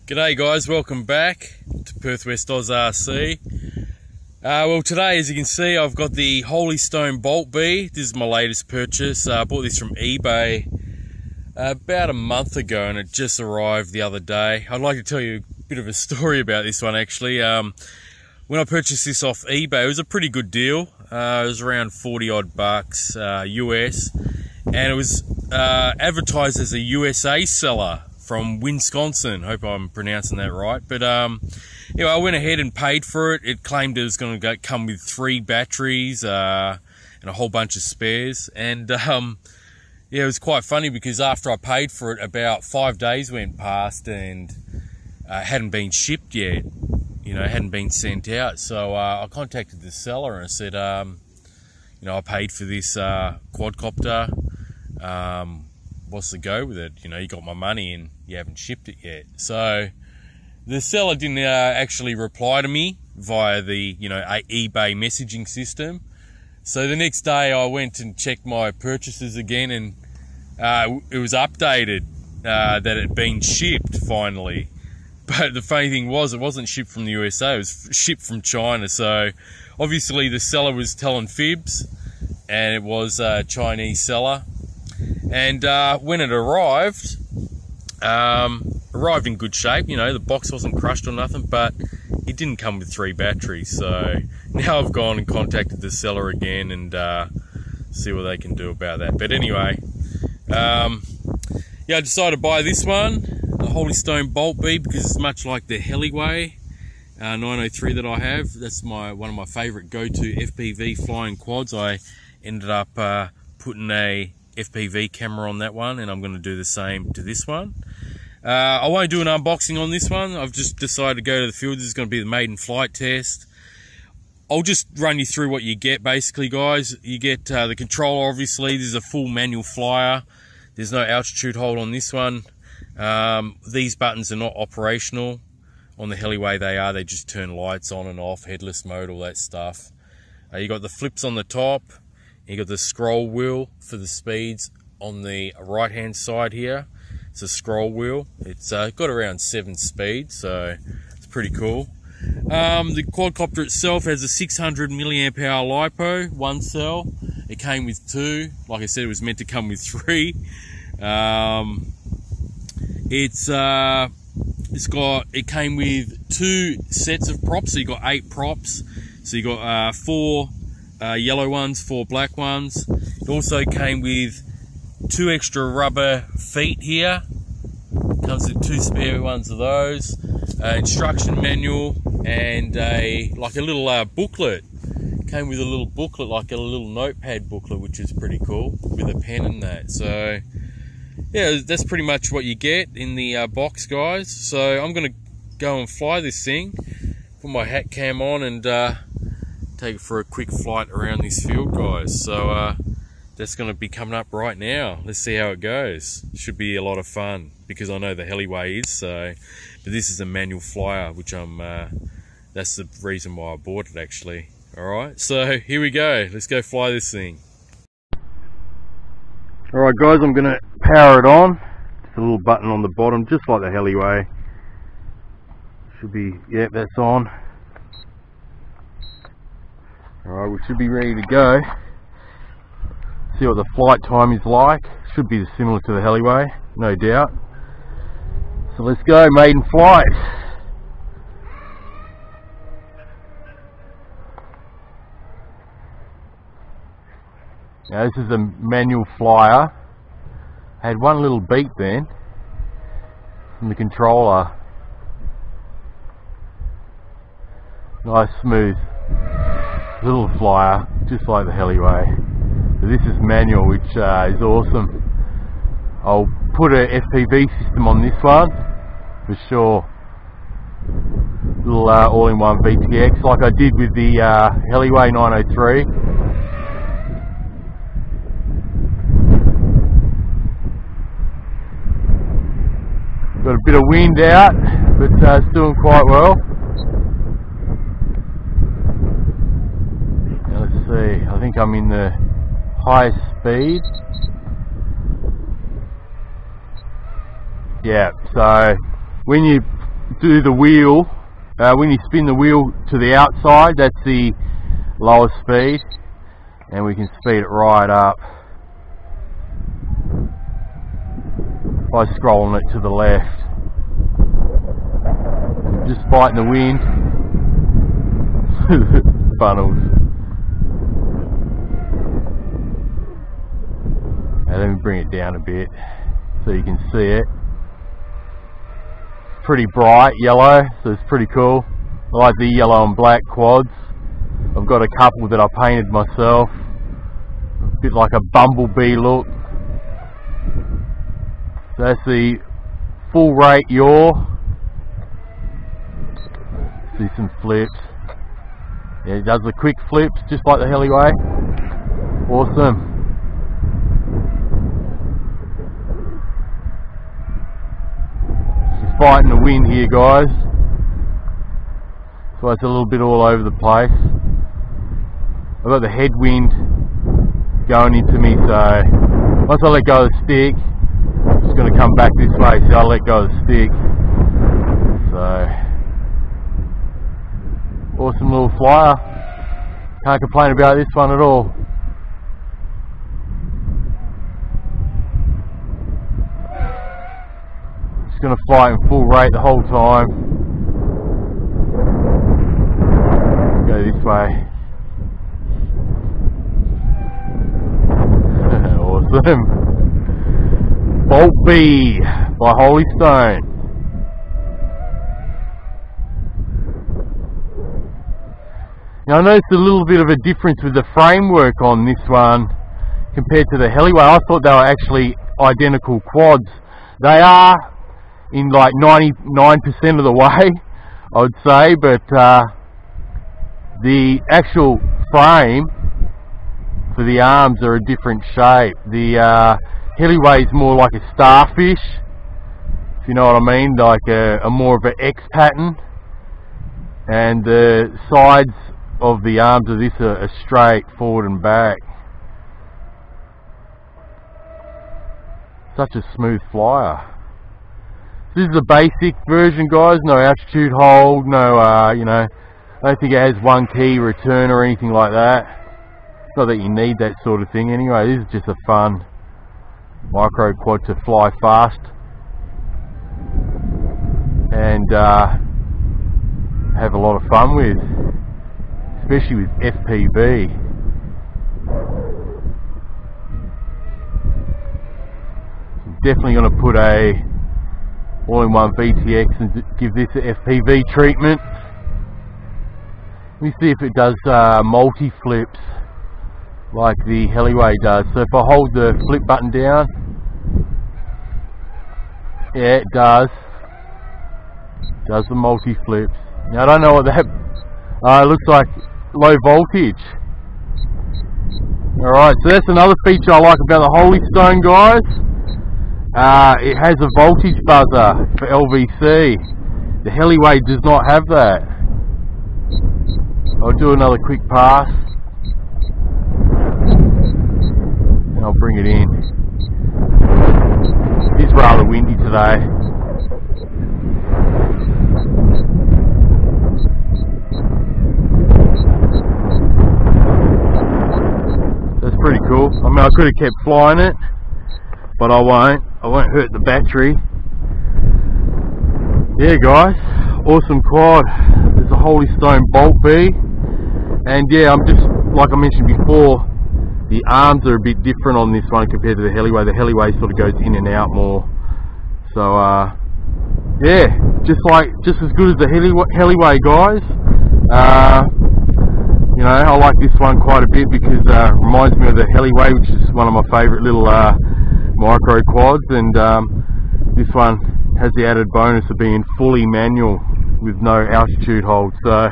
G'day guys, welcome back to Perth West Oz RC. Well, today, as you can see, I've got the Holy Stone Bolt B. This is my latest purchase. I bought this from eBay about a month ago and it just arrived the other day. I'd like to tell you a bit of a story about this one actually. When I purchased this off eBay, it was a pretty good deal. It was around 40 odd bucks US, and it was advertised as a USA seller from Wisconsin. Hope I'm pronouncing that right. But anyway, I went ahead and paid for it. It claimed it was going to come with 3 batteries and a whole bunch of spares. And yeah, it was quite funny because after I paid for it, about 5 days went past and it hadn't been shipped yet. You know, it hadn't been sent out. So I contacted the seller and I said, you know, I paid for this quadcopter. What's the go with it? You know, you got my money and you haven't shipped it yet. So the seller didn't actually reply to me via the, you know, eBay messaging system. So the next day I went and checked my purchases again, and it was updated that it had been shipped finally. But the funny thing was, it wasn't shipped from the USA, it was shipped from China. So obviously the seller was telling fibs, and it was a Chinese seller. And when it arrived in good shape. You know, the box wasn't crushed or nothing, but it didn't come with 3 batteries. So now I've gone and contacted the seller again and see what they can do about that. But anyway, yeah, I decided to buy this one, the Holy Stone Bolt B, because it's much like the Heliway 903 that I have. That's one of my favourite go-to FPV flying quads. I ended up putting a FPV camera on that one, and I'm going to do the same to this one. I won't do an unboxing on this one. I've just decided to go to the field. This is going to be the maiden flight test. I'll just run you through what you get basically, guys. You get the controller, obviously. This is a full manual flyer. There's no altitude hold on this one. These buttons are not operational. On the Heliway they are. They just turn lights on and off, headless mode, all that stuff. You got the flips on the top. You got the scroll wheel for the speeds on the right hand side here. It's a scroll wheel. It's got around 7 speeds, so it's pretty cool. The quadcopter itself has a 600 milliamp hour lipo, 1 cell. It came with 2. Like I said, it was meant to come with 3. It came with 2 sets of props, so you got 8 props. So you got 4 yellow ones, 4 black ones. It also came with 2 extra rubber feet here. Comes with 2 spare ones of those. Instruction manual and a little booklet. Came with a little booklet, like a little notepad booklet, which is pretty cool, with a pen and that. So yeah, that's pretty much what you get in the box, guys. So I'm gonna go and fly this thing. Put my hat cam on and take it for a quick flight around this field, guys. So that's going to be coming up right now. Let's see how it goes. Should be a lot of fun because I know the Heliway is. So, but this is a manual flyer, which that's the reason why I bought it actually. All right, so here we go. Let's go fly this thing. All right, guys, I'm going to power it on. It's a little button on the bottom, just like the Heliway. Should be, yep, that's on. Alright, we should be ready to go. See what the flight time is like. Should be similar to the Heliway, no doubt. So let's go, maiden flight. Now this is a manual flyer. I had one little beep then from the controller. Nice smooth little flyer, just like the Heliway. So this is manual, which is awesome. I'll put a FPV system on this one for sure. Little all-in-one VTX, like I did with the Heliway 903. Got a bit of wind out, but it's doing quite well. I think I'm in the highest speed. Yeah, so when you do the wheel, when you spin the wheel to the outside, that's the lowest speed, and we can speed it right up by scrolling it to the left. Just fighting the wind. Funnels. And let me bring it down a bit so you can see it. Pretty bright yellow, so it's pretty cool. I like the yellow and black quads. I've got a couple that I painted myself, a bit like a bumblebee look. So that's the full rate yaw. See some flips. Yeah, it does the quick flips just like the Heliway. Awesome. Fighting the wind here, guys, so it's a little bit all over the place. I've got the headwind going into me, so once I let go of the stick, it's just going to come back this way, so I'll let go of the stick. So awesome little flyer, can't complain about this one at all. Going to fly in full rate the whole time. Let's go this way. Awesome. Bolt B by Holy Stone. Now I noticed a little bit of a difference with the framework on this one compared to the Heliway. I thought they were actually identical quads. They are in like 99% of the way, I would say, but the actual frame for the arms are a different shape. The Heliway is more like a starfish, if you know what I mean, like a more of an X pattern, and the sides of the arms of this are straight forward and back. Such a smooth flyer. This is a basic version, guys, no altitude hold, no, you know, I don't think it has one key return or anything like that. Not that you need that sort of thing anyway. This is just a fun micro quad to fly fast and have a lot of fun with, especially with FPV. I'm definitely going to put a all-in-one VTX and give this a FPV treatment. Let me see if it does multi-flips like the Heliway does. So if I hold the flip button down, yeah, it does the multi-flips. Now I don't know what that looks like. Low voltage. Alright, so that's another feature I like about the Holy Stone, guys. It has a voltage buzzer for LVC. The Heliway does not have that. I'll do another quick pass and I'll bring it in. It's rather windy today. That's pretty cool. I mean, I could have kept flying it, but I won't. I won't hurt the battery. Yeah, guys, awesome quad. There's a Holy Stone Bolt B, and yeah, I'm just, like I mentioned before, the arms are a bit different on this one compared to the Heliway. The Heliway sort of goes in and out more. So yeah, just as good as the Heliway, guys. You know, I like this one quite a bit because it reminds me of the Heliway, which is one of my favourite little micro quads, and this one has the added bonus of being fully manual with no altitude hold. So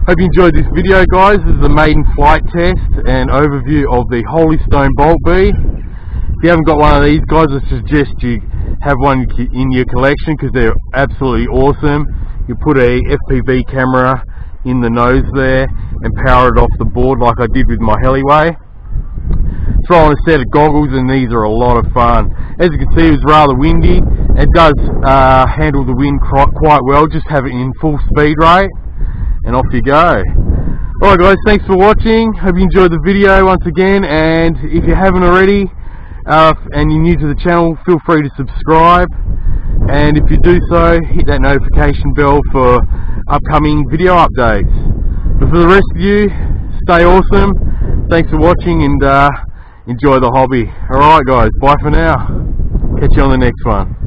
hope you enjoyed this video, guys. This is a maiden flight test and overview of the Holy Stone Bolt B. If you haven't got one of these, guys, I suggest you have one in your collection because they're absolutely awesome. You put a FPV camera in the nose there and power it off the board like I did with my Heliway. throw on a set of goggles, and these are a lot of fun. As you can see, it was rather windy. It does handle the wind quite well. Just have it in full speed rate and off you go. Alright guys, thanks for watching. Hope you enjoyed the video once again, and if you haven't already and you're new to the channel, feel free to subscribe, and if you do so, hit that notification bell for upcoming video updates. But for the rest of you, stay awesome. Thanks for watching, and enjoy the hobby. Alright guys, bye for now. Catch you on the next one.